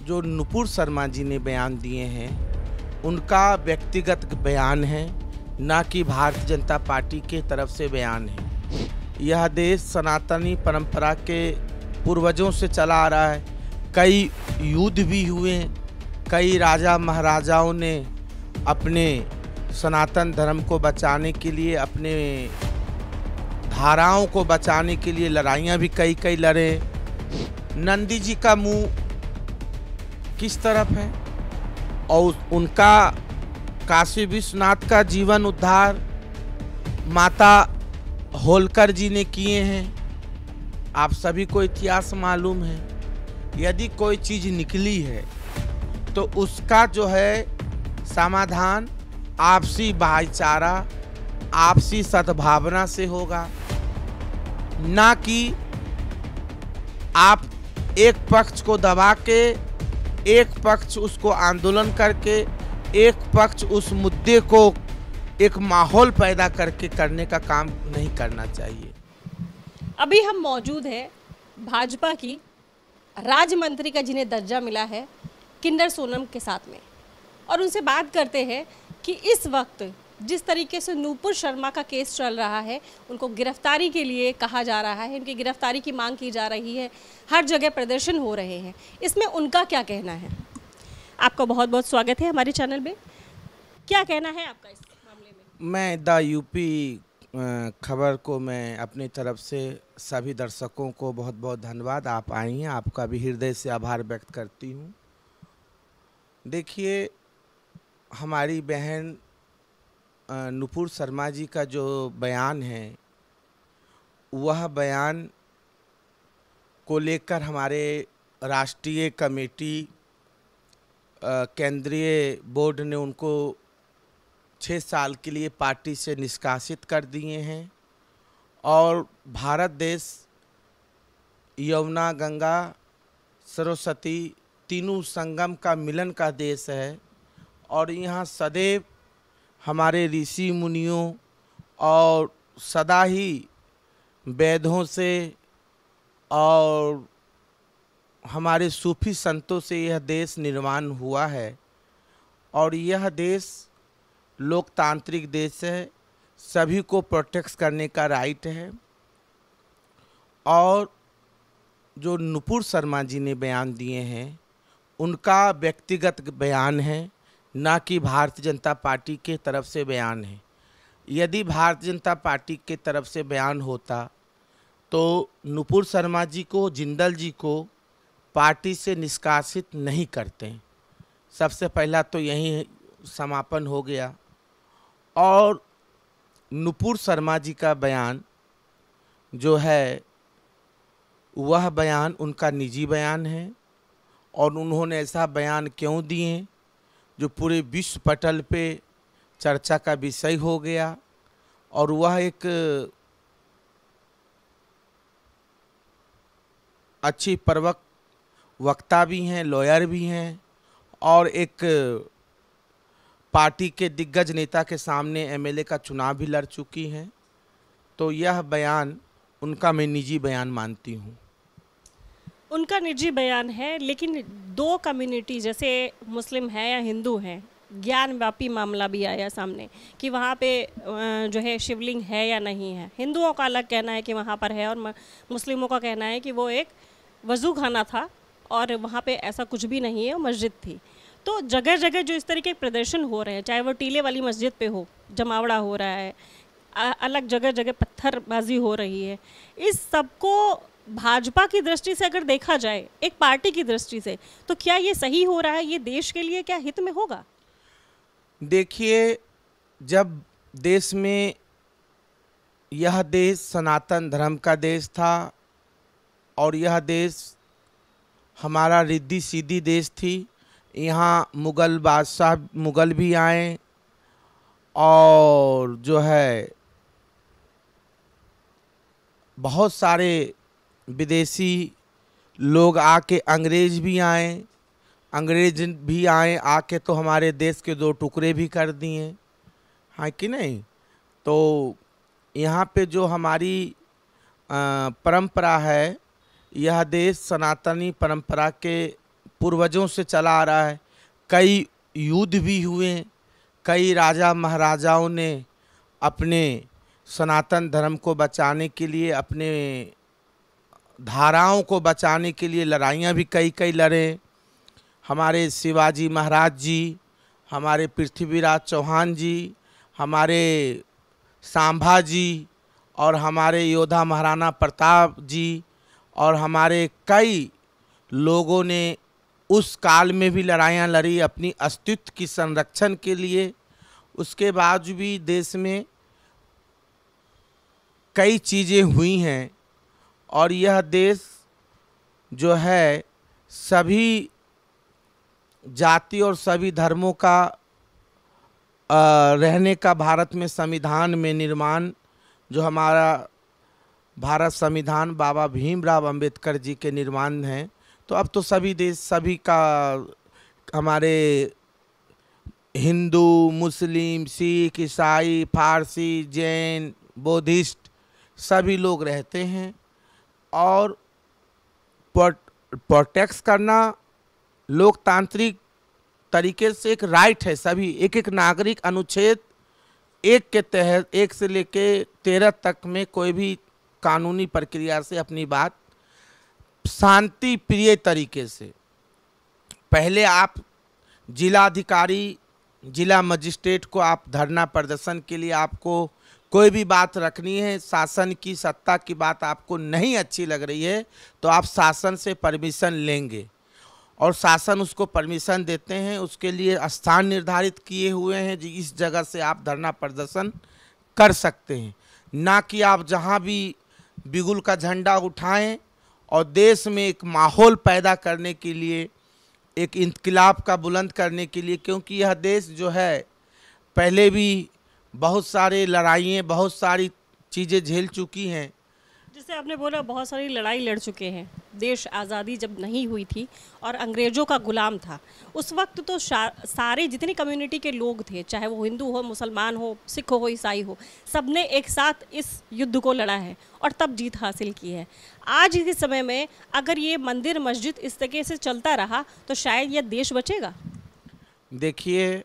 जो नुपुर शर्मा जी ने बयान दिए हैं उनका व्यक्तिगत बयान है, ना कि भारतीय जनता पार्टी के तरफ से बयान है। यह देश सनातनी परंपरा के पूर्वजों से चला आ रहा है। कई युद्ध भी हुए हैं, कई राजा महाराजाओं ने अपने सनातन धर्म को बचाने के लिए, अपने धाराओं को बचाने के लिए लड़ाइयाँ भी कई लड़े। नंदी जी का मुंह किस तरफ है और उनका काशी विश्वनाथ का जीवन उद्धार माता होलकर जी ने किए हैं। आप सभी को इतिहास मालूम है। यदि कोई चीज़ निकली है तो उसका जो है समाधान आपसी भाईचारा, आपसी सद्भावना से होगा, ना कि आप एक पक्ष को दबा के, एक पक्ष उसको आंदोलन करके, एक पक्ष उस मुद्दे को एक माहौल पैदा करके करने का काम नहीं करना चाहिए। अभी हम मौजूद हैं भाजपा की राज्य मंत्री का जिन्हें दर्जा मिला है किन्नर सोनम के साथ में, और उनसे बात करते हैं कि इस वक्त जिस तरीके से नुपुर शर्मा का केस चल रहा है, उनको गिरफ्तारी के लिए कहा जा रहा है, उनकी गिरफ्तारी की मांग की जा रही है, हर जगह प्रदर्शन हो रहे हैं, इसमें उनका क्या कहना है। आपका बहुत बहुत स्वागत है हमारे चैनल में। क्या कहना है आपका इस मामले में? मैं द यूपी खबर को मैं अपनी तरफ से सभी दर्शकों को बहुत बहुत धन्यवाद, आप आई हैं, आपका भी हृदय से आभार व्यक्त करती हूँ। देखिए, हमारी बहन नुपुर शर्मा जी का जो बयान है, वह बयान को लेकर हमारे राष्ट्रीय कमेटी केंद्रीय बोर्ड ने उनको 6 साल के लिए पार्टी से निष्कासित कर दिए हैं। और भारत देश यमुना, गंगा, सरस्वती तीनों संगम का मिलन का देश है, और यहाँ सदैव हमारे ऋषि मुनियों और सदा ही वेदों से और हमारे सूफी संतों से यह देश निर्माण हुआ है। और यह देश लोकतांत्रिक देश है, सभी को प्रोटेक्ट करने का राइट है। और जो नुपुर शर्मा जी ने बयान दिए हैं उनका व्यक्तिगत बयान है, ना कि भारतीय जनता पार्टी के तरफ से बयान है। यदि भारतीय जनता पार्टी के तरफ से बयान होता तो नुपुर शर्मा जी को, जिंदल जी को पार्टी से निष्कासित नहीं करते। सबसे पहला तो यही समापन हो गया। और नुपुर शर्मा जी का बयान जो है वह बयान उनका निजी बयान है, और उन्होंने ऐसा बयान क्यों दिए जो पूरे विश्व पटल पे चर्चा का विषय हो गया। और वह एक अच्छी प्रवक्ता वक्ता भी हैं, लॉयर भी हैं, और एक पार्टी के दिग्गज नेता के सामने एमएलए का चुनाव भी लड़ चुकी हैं। तो यह बयान उनका मैं निजी बयान मानती हूँ। उनका निजी बयान है, लेकिन दो कम्युनिटी जैसे मुस्लिम है या हिंदू हैं, ज्ञानव्यापी मामला भी आया सामने कि वहाँ पे जो है शिवलिंग है या नहीं है। हिंदुओं का अलग कहना है कि वहाँ पर है, और मुस्लिमों का कहना है कि वो एक वज़ू खाना था और वहाँ पे ऐसा कुछ भी नहीं है, वो मस्जिद थी। तो जगह जगह जो इस तरीके के प्रदर्शन हो रहे हैं, चाहे वो टीले वाली मस्जिद पे हो, जमावड़ा हो रहा है, अलग जगह जगह पत्थरबाजी हो रही है, इस सब को भाजपा की दृष्टि से अगर देखा जाए, एक पार्टी की दृष्टि से, तो क्या ये सही हो रहा है? ये देश के लिए क्या हित में होगा? देखिए, जब देश में यह देश सनातन धर्म का देश था और यह देश हमारा रिद्धि सीधी देश थी, यहाँ मुग़ल बादशाह मुग़ल भी आए और जो है बहुत सारे विदेशी लोग आके, अंग्रेज भी आए, अंग्रेज भी आए आके तो हमारे देश के 2 टुकड़े भी कर दिए, हाँ कि नहीं। तो यहाँ पे जो हमारी परंपरा है, यह देश सनातनी परंपरा के पूर्वजों से चला आ रहा है। कई युद्ध भी हुए, कई राजा महाराजाओं ने अपने सनातन धर्म को बचाने के लिए, अपने धाराओं को बचाने के लिए लड़ाइयाँ भी कई कई लड़े। हमारे शिवाजी महाराज जी, हमारे पृथ्वीराज चौहान जी, हमारे सांभा जी, और हमारे योद्धा महाराणा प्रताप जी, और हमारे कई लोगों ने उस काल में भी लड़ाइयाँ लड़ी अपनी अस्तित्व की संरक्षण के लिए। उसके बाद भी देश में कई चीज़ें हुई हैं, और यह देश जो है सभी जाति और सभी धर्मों का रहने का, भारत में संविधान में निर्माण, जो हमारा भारत संविधान बाबा भीमराव अंबेडकर जी के निर्माण हैं, तो अब तो सभी देश, सभी का, हमारे हिंदू, मुस्लिम, सिख, ईसाई, फारसी, जैन, बौद्धिस्ट सभी लोग रहते हैं। और प्रोटेक्ट करना लोकतांत्रिक तरीके से एक राइट है। सभी एक एक नागरिक अनुच्छेद 1 के तहत 1 से लेके 13 तक में कोई भी कानूनी प्रक्रिया से अपनी बात शांति प्रिय तरीके से, पहले आप जिला अधिकारी, जिला मजिस्ट्रेट को आप धरना प्रदर्शन के लिए आपको कोई भी बात रखनी है, शासन की सत्ता की बात आपको नहीं अच्छी लग रही है, तो आप शासन से परमिशन लेंगे, और शासन उसको परमिशन देते हैं। उसके लिए स्थान निर्धारित किए हुए हैं जी, इस जगह से आप धरना प्रदर्शन कर सकते हैं। ना कि आप जहां भी बिगुल का झंडा उठाएं और देश में एक माहौल पैदा करने के लिए, एक इंकलाब का बुलंद करने के लिए, क्योंकि यह देश जो है पहले भी बहुत सारे लड़ाइयाँ, बहुत सारी चीज़ें झेल चुकी हैं। जैसे आपने बोला बहुत सारी लड़ाई लड़ चुके हैं। देश आज़ादी जब नहीं हुई थी और अंग्रेज़ों का गुलाम था, उस वक्त तो सारे जितनी कम्युनिटी के लोग थे, चाहे वो हिंदू हो, मुसलमान हो, सिख हो, ईसाई हो, सब ने एक साथ इस युद्ध को लड़ा है और तब जीत हासिल की है। आज के समय में अगर ये मंदिर मस्जिद इस तरीके से चलता रहा तो शायद यह देश बचेगा। देखिए,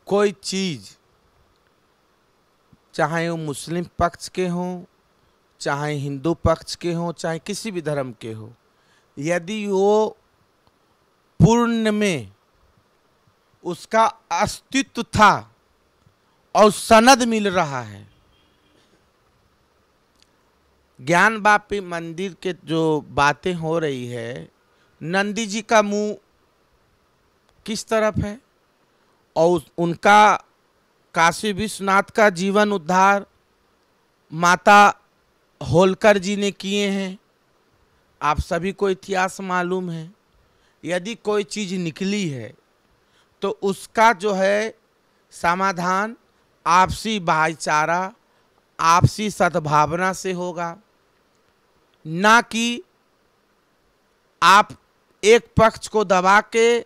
कोई चीज़ चाहे वो मुस्लिम पक्ष के हों, चाहे हिंदू पक्ष के हों, चाहे किसी भी धर्म के हो, यदि वो पूर्ण में उसका अस्तित्व था और सनद मिल रहा है। ज्ञानवापी मंदिर के जो बातें हो रही है, नंदी जी का मुंह किस तरफ है, और उनका काशी विश्वनाथ का जीवन उद्धार माता होलकर जी ने किए हैं। आप सभी को इतिहास मालूम है। यदि कोई चीज़ निकली है तो उसका जो है समाधान आपसी भाईचारा, आपसी सद्भावना से होगा, ना कि आप एक पक्ष को दबा के,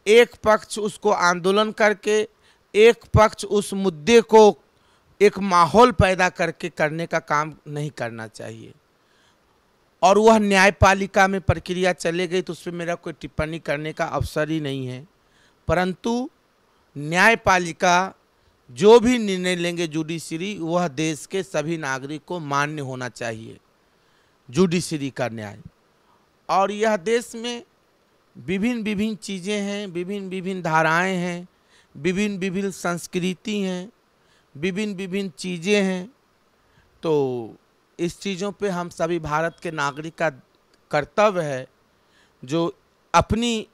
एक पक्ष उसको आंदोलन करके, एक पक्ष उस मुद्दे को एक माहौल पैदा करके करने का काम नहीं करना चाहिए। और वह न्यायपालिका में प्रक्रिया चले गई तो उस पर मेरा कोई टिप्पणी करने का अवसर ही नहीं है, परंतु न्यायपालिका जो भी निर्णय लेंगे जुडिशरी, वह देश के सभी नागरिक को मान्य होना चाहिए, जुडिशरी का न्याय। और यह देश में विभिन्न विभिन्न चीज़ें हैं, विभिन्न विभिन्न धाराएं हैं, विभिन्न विभिन्न संस्कृति हैं, विभिन्न विभिन्न चीज़ें हैं। तो इस चीज़ों पे हम सभी भारत के नागरिक का कर्तव्य है, जो अपनी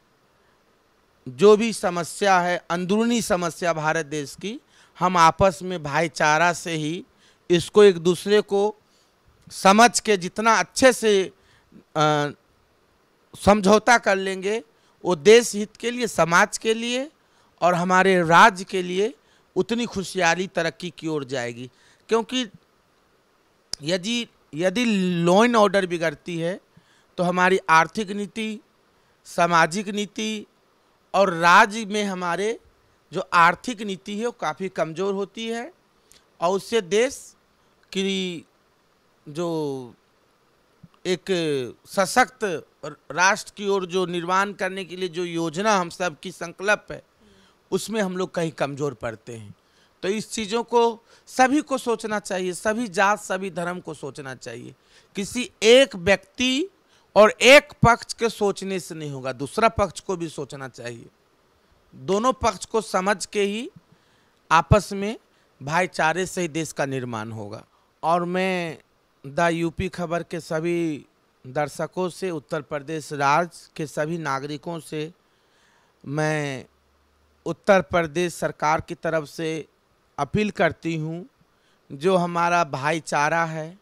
जो भी समस्या है, अंदरूनी समस्या भारत देश की, हम आपस में भाईचारा से ही इसको एक दूसरे को समझ के जितना अच्छे से समझौता कर लेंगे, वो देश हित के लिए, समाज के लिए और हमारे राज्य के लिए उतनी खुशहाली तरक्की की ओर जाएगी। क्योंकि यदि लॉ एंड ऑर्डर बिगड़ती है तो हमारी आर्थिक नीति, सामाजिक नीति और राज्य में हमारे जो आर्थिक नीति है वो काफ़ी कमज़ोर होती है, और उससे देश की जो एक सशक्त राष्ट्र की ओर जो निर्माण करने के लिए जो योजना हम सब की संकल्प है, उसमें हम लोग कहीं कमज़ोर पड़ते हैं। तो इस चीज़ों को सभी को सोचना चाहिए, सभी जात सभी धर्म को सोचना चाहिए। किसी एक व्यक्ति और एक पक्ष के सोचने से नहीं होगा, दूसरा पक्ष को भी सोचना चाहिए। दोनों पक्ष को समझ के ही आपस में भाईचारे से ही देश का निर्माण होगा। और मैं द यूपी खबर के सभी दर्शकों से, उत्तर प्रदेश राज्य के सभी नागरिकों से मैं उत्तर प्रदेश सरकार की तरफ से अपील करती हूँ, जो हमारा भाईचारा है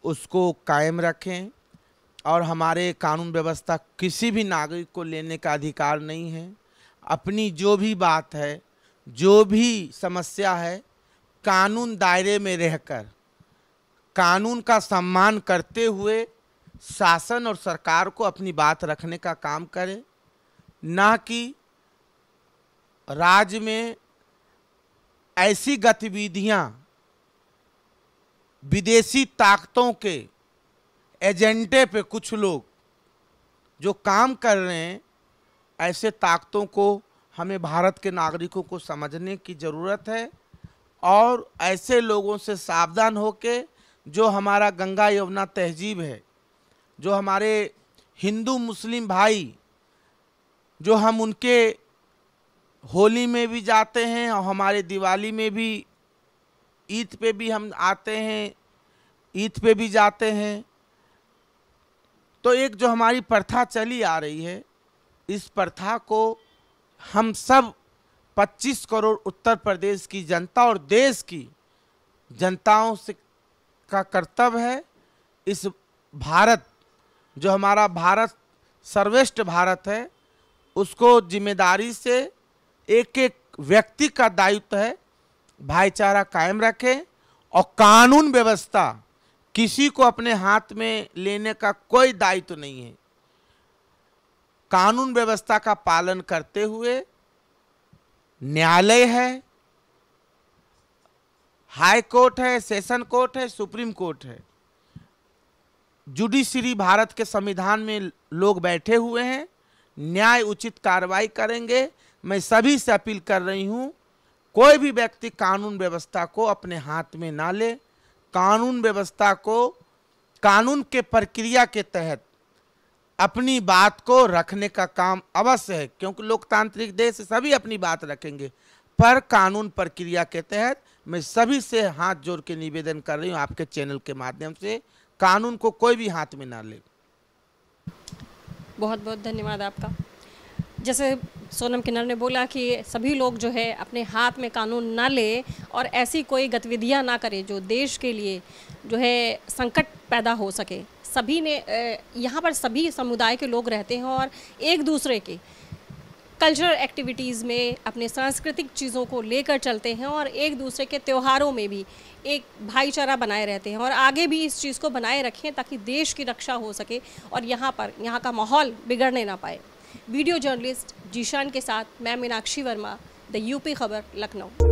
उसको कायम रखें। और हमारे कानून व्यवस्था किसी भी नागरिक को लेने का अधिकार नहीं है। अपनी जो भी बात है, जो भी समस्या है, कानून दायरे में रहकर कानून का सम्मान करते हुए शासन और सरकार को अपनी बात रखने का काम करे, ना कि राज्य में ऐसी गतिविधियां विदेशी ताकतों के एजेंडे पे कुछ लोग जो काम कर रहे हैं, ऐसे ताकतों को हमें भारत के नागरिकों को समझने की ज़रूरत है। और ऐसे लोगों से सावधान होके, जो हमारा गंगा यमुना तहजीब है, जो हमारे हिंदू मुस्लिम भाई, जो हम उनके होली में भी जाते हैं और हमारे दिवाली में भी, ईद पे भी हम आते हैं, ईद पे भी जाते हैं। तो एक जो हमारी प्रथा चली आ रही है, इस प्रथा को हम सब 25 करोड़ उत्तर प्रदेश की जनता और देश की जनताओं से का कर्तव्य है, इस भारत, जो हमारा भारत सर्वश्रेष्ठ भारत है, उसको जिम्मेदारी से एक एक व्यक्ति का दायित्व है भाईचारा कायम रखें। और कानून व्यवस्था किसी को अपने हाथ में लेने का कोई दायित्व नहीं है। कानून व्यवस्था का पालन करते हुए न्यायालय है, हाई कोर्ट है, सेशन कोर्ट है, सुप्रीम कोर्ट है, जुडिशरी भारत के संविधान में लोग बैठे हुए हैं, न्याय उचित कार्रवाई करेंगे। मैं सभी से अपील कर रही हूं, कोई भी व्यक्ति कानून व्यवस्था को अपने हाथ में ना ले। कानून व्यवस्था को कानून के प्रक्रिया के तहत अपनी बात को रखने का काम अवश्य है, क्योंकि लोकतांत्रिक देश सभी अपनी बात रखेंगे, पर कानून प्रक्रिया के तहत मैं सभी से हाथ जोड़ के निवेदन कर रही हूँ आपके चैनल के माध्यम से, कानून को कोई भी हाथ में ना ले। बहुत बहुत धन्यवाद आपका। जैसे सोनम किन्नर ने बोला कि सभी लोग जो है अपने हाथ में कानून ना ले और ऐसी कोई गतिविधियां ना करें जो देश के लिए जो है संकट पैदा हो सके। सभी ने यहाँ पर सभी समुदाय के लोग रहते हैं और एक दूसरे के कल्चरल एक्टिविटीज़ में अपने सांस्कृतिक चीज़ों को लेकर चलते हैं और एक दूसरे के त्योहारों में भी एक भाईचारा बनाए रहते हैं और आगे भी इस चीज़ को बनाए रखें ताकि देश की रक्षा हो सके और यहाँ का माहौल बिगड़ने ना पाए। वीडियो जर्नलिस्ट जीशान के साथ मैं मीनाक्षी वर्मा, द यूपी खबर, लखनऊ।